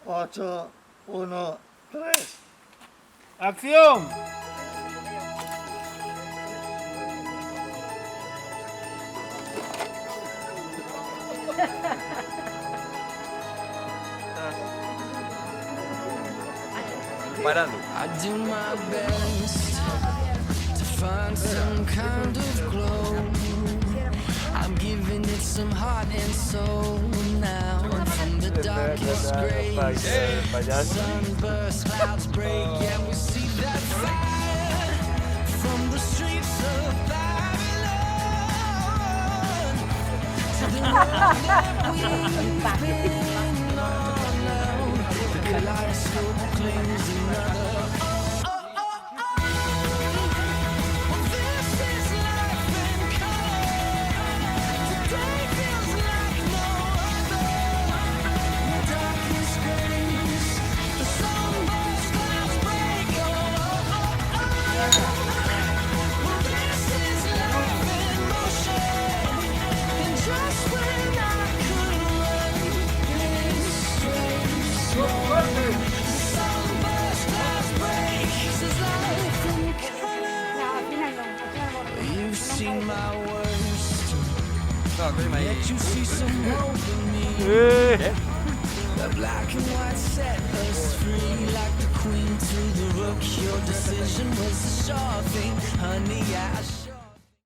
8, 1, 3. ¡Acción! Parando. I do my best to find some kind of glow. I'm giving it some heart and soul now. And from the darkest grays, sunburst clouds break, and we see that fire from the streets of Babylon to the road that we've been on now. The kaleidoscope claims another. You've seen my worst, yet you see some hope in me. The black and white set us free like the queen to the rook. Your decision was the sure thing, honey.